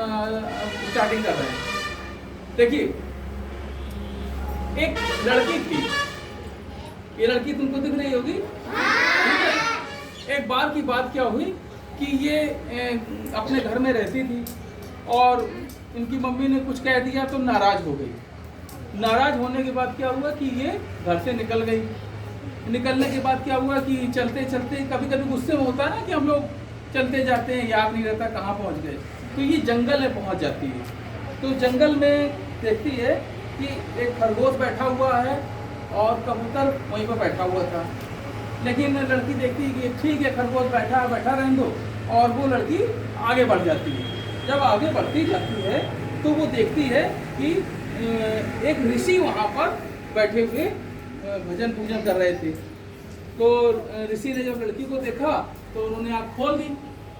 Starting कर रहे हैं। देखिए, एक लड़की थी, ये लड़की तुमको दिख रही होगी, ठीक है। एक बार की बात क्या हुई कि ये अपने घर में रहती थी और इनकी मम्मी ने कुछ कह दिया तो नाराज हो गई। नाराज होने के बाद क्या हुआ कि ये घर से निकल गई। निकलने के बाद क्या हुआ कि चलते चलते, कभी कभी गुस्से में होता है ना कि हम लोग चलते जाते हैं, याद नहीं रहता कहाँ पहुँच गए, तो ये जंगल में पहुँच जाती है। तो जंगल में देखती है कि एक खरगोश बैठा हुआ है और कबूतर वहीं पर बैठा हुआ था। लेकिन लड़की देखती है कि ठीक है, खरगोश बैठा रहने दो, और वो लड़की आगे बढ़ जाती है। जब आगे बढ़ती जाती है तो वो देखती है कि एक ऋषि वहाँ पर बैठे हुए भजन पूजन कर रहे थे। तो ऋषि ने जब लड़की को देखा तो उन्होंने आँख खोल दी।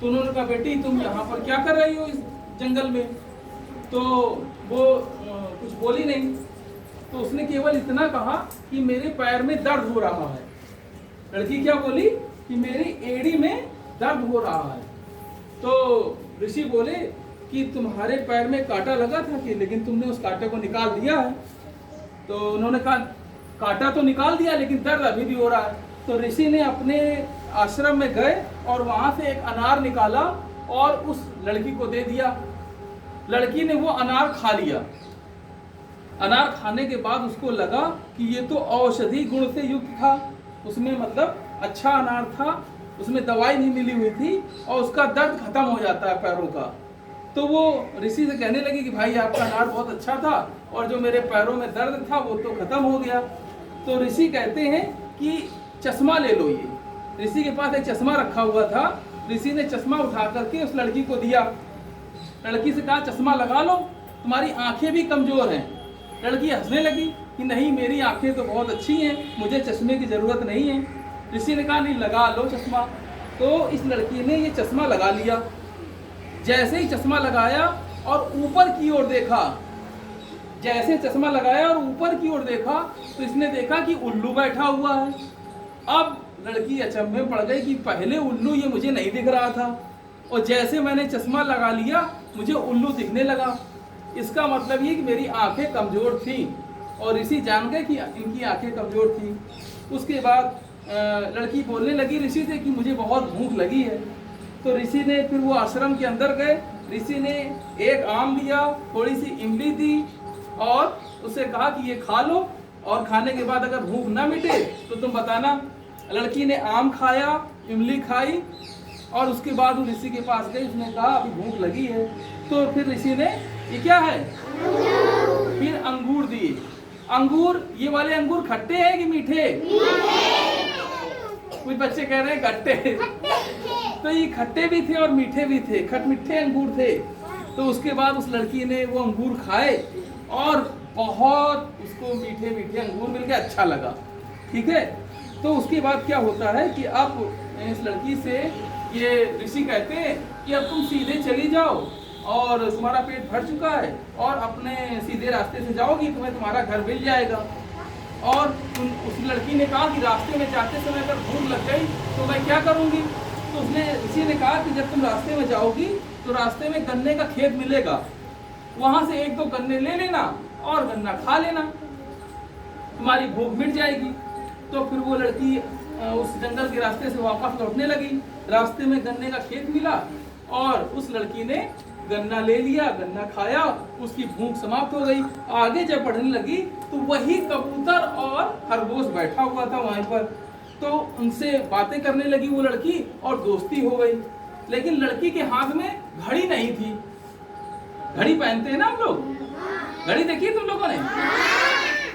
तो उन्होंने कहा, बेटी तुम यहाँ पर क्या कर रही हो इस जंगल में? तो वो कुछ बोली नहीं। तो उसने केवल इतना कहा कि मेरे पैर में दर्द हो रहा है। लड़की क्या बोली कि मेरी एड़ी में दर्द हो रहा है। तो ऋषि बोले कि तुम्हारे पैर में कांटा लगा था कि, लेकिन तुमने उस कांटे को निकाल दिया है। तो उन्होंने कहा, कांटा तो निकाल दिया लेकिन दर्द अभी भी हो रहा है। तो ऋषि ने अपने आश्रम में गए और वहां से एक अनार निकाला और उस लड़की को दे दिया। लड़की ने वो अनार खा लिया। अनार खाने के बाद उसको लगा कि ये तो औषधि गुण से युक्त था, उसमें मतलब अच्छा अनार था, उसमें दवाई नहीं मिली हुई थी और उसका दर्द खत्म हो जाता है पैरों का। तो वो ऋषि से कहने लगी कि भाई आपका अनार बहुत अच्छा था और जो मेरे पैरों में दर्द था वो तो खत्म हो गया। तो ऋषि कहते हैं कि चश्मा ले लो। ये ऋषि के पास एक चश्मा रखा हुआ था। ऋषि ने चश्मा उठा करके उस लड़की को दिया। लड़की से कहा, चश्मा लगा लो, तुम्हारी आंखें भी कमजोर हैं। लड़की हंसने लगी कि नहीं, मेरी आंखें तो बहुत अच्छी हैं, मुझे चश्मे की जरूरत नहीं है। ऋषि ने कहा, नहीं लगा लो चश्मा। तो इस लड़की ने ये चश्मा लगा लिया। जैसे ही चश्मा लगाया और ऊपर की ओर देखा, जैसे चश्मा लगाया और ऊपर की ओर देखा तो इसने देखा कि उल्लू बैठा हुआ है। अब लड़की अचंभे में पड़ गई कि पहले उल्लू ये मुझे नहीं दिख रहा था और जैसे मैंने चश्मा लगा लिया मुझे उल्लू दिखने लगा। इसका मतलब ये कि मेरी आंखें कमजोर थी और ऋषि जान गए कि इनकी आंखें कमजोर थी। उसके बाद लड़की बोलने लगी ऋषि से कि मुझे बहुत भूख लगी है। तो ऋषि ने फिर वो आश्रम के अंदर गए। ऋषि ने एक आम दिया, थोड़ी सी इमली दी और उसे कहा कि ये खा लो और खाने के बाद अगर भूख ना मिटे तो तुम बताना। लड़की ने आम खाया, इमली खाई और उसके बाद वो ऋषि के पास गई। उसने कहा अभी भूख लगी है। तो फिर ऋषि ने, ये क्या है, फिर अंगूर दिए। अंगूर, ये वाले अंगूर खट्टे हैं कि मीठे? कुछ बच्चे कह रहे हैं खट्टे। तो ये खट्टे भी थे और मीठे भी थे, खटमिठे अंगूर थे। तो उसके बाद उस लड़की ने वो अंगूर खाए और बहुत उसको मीठे मीठे अंगूर मिल के अच्छा लगा। ठीक है, तो उसके बाद क्या होता है कि अब इस लड़की से ये ऋषि कहते हैं कि अब तुम सीधे चली जाओ और तुम्हारा पेट भर चुका है और अपने सीधे रास्ते से जाओगी, तुम्हें तुम्हारा घर मिल जाएगा। और उस लड़की ने कहा कि रास्ते में जाते समय अगर भूख लग गई तो मैं क्या करूँगी? तो उसने ऋषि ने कहा कि जब तुम रास्ते में जाओगी तो रास्ते में गन्ने का खेत मिलेगा, वहां से एक दो गन्ने ले लेना और गन्ना खा लेना, तुम्हारी भूख मिट जाएगी। तो फिर वो लड़की उस जंगल के रास्ते से वापस लौटने लगी। रास्ते में गन्ने का खेत मिला और उस लड़की ने गन्ना ले लिया, गन्ना खाया, उसकी भूख समाप्त हो गई। आगे जब बढ़ने लगी तो वही कबूतर और खरगोश बैठा हुआ था वहीं पर। तो उनसे बातें करने लगी वो लड़की और दोस्ती हो गई। लेकिन लड़की के हाथ में घड़ी नहीं थी। घड़ी पहनते हैं ना हम लोग, घड़ी देखी तुम लोगों ने?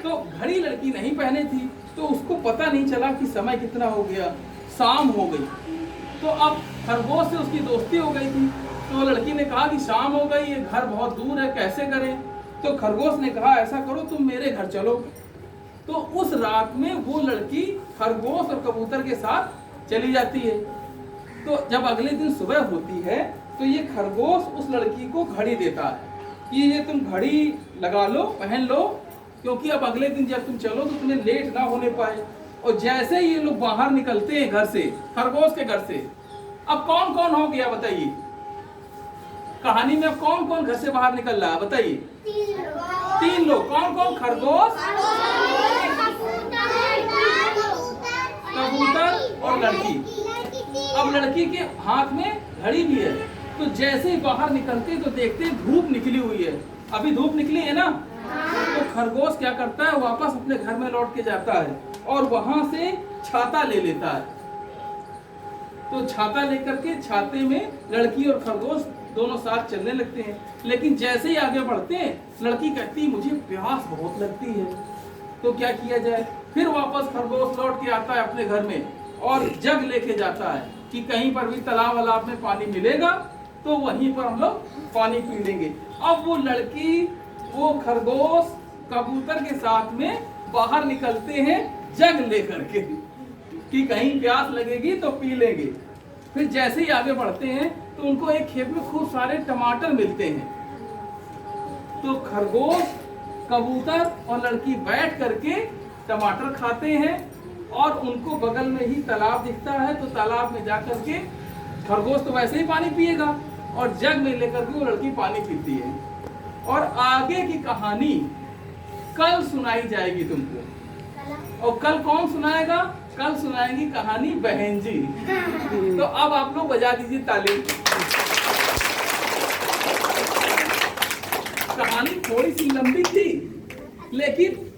तो घड़ी लड़की नहीं पहने थी तो उसको पता नहीं चला कि समय कितना हो गया, शाम हो गई। तो अब खरगोश से उसकी दोस्ती हो गई थी। तो लड़की ने कहा कि शाम हो गई, ये घर बहुत दूर है, कैसे करें? तो खरगोश ने कहा ऐसा करो तुम मेरे घर चलो। तो उस रात में वो लड़की खरगोश और कबूतर के साथ चली जाती है। तो जब अगले दिन सुबह होती है तो ये खरगोश उस लड़की को घड़ी देता है कि ये तुम घड़ी लगा लो, पहन लो, क्योंकि अब अगले दिन जब तुम चलो तो तुम्हें लेट ना होने पाए। और जैसे ही ये लोग बाहर निकलते हैं घर से, खरगोश के घर से, अब कौन कौन हो गया बताइए? कहानी में कौन कौन घर से बाहर निकल रहा है बताइए? 3 लोग। कौन कौन? खरगोश, कबूतर और लड़की। अब लड़की के हाथ में घड़ी भी है, तो जैसे ही बाहर निकलते तो देखते धूप निकली हुई है। अभी धूप निकली है ना, तो खरगोश क्या करता है, वापस अपने घर में लौट के जाता है और वहां से छाता ले लेता है। तो छाता लेकर के छाते में लड़की और खरगोश दोनों साथ चलने लगते हैं। लेकिन जैसे ही आगे बढ़ते हैं, लड़की कहती मुझे प्यास बहुत लगती है। तो क्या किया जाए, फिर वापस खरगोश लौट के आता है अपने घर में और जग लेके जाता है कि कहीं पर भी तालाब वालाब में पानी मिलेगा तो वहीं पर हम लोग पानी पी लेंगे। अब वो लड़की, वो खरगोश कबूतर के साथ में बाहर निकलते हैं जग लेकर के कि कहीं प्यास लगेगी तो पी लेंगे। फिर जैसे ही आगे बढ़ते हैं तो उनको एक खेत में खूब सारे टमाटर मिलते हैं। तो खरगोश, कबूतर और लड़की बैठ करके टमाटर खाते हैं और उनको बगल में ही तालाब दिखता है। तो तालाब में जाकर के खरगोश तो वैसे ही पानी पिएगा और जग में लेकर के वो लड़की पानी पीती है। और आगे की कहानी कल सुनाई जाएगी तुमको। और कल कौन सुनाएगा? कल सुनाएंगी कहानी बहन जी। तो अब आप लोग बजा दीजिए ताली। कहानी थोड़ी सी लंबी थी, लेकिन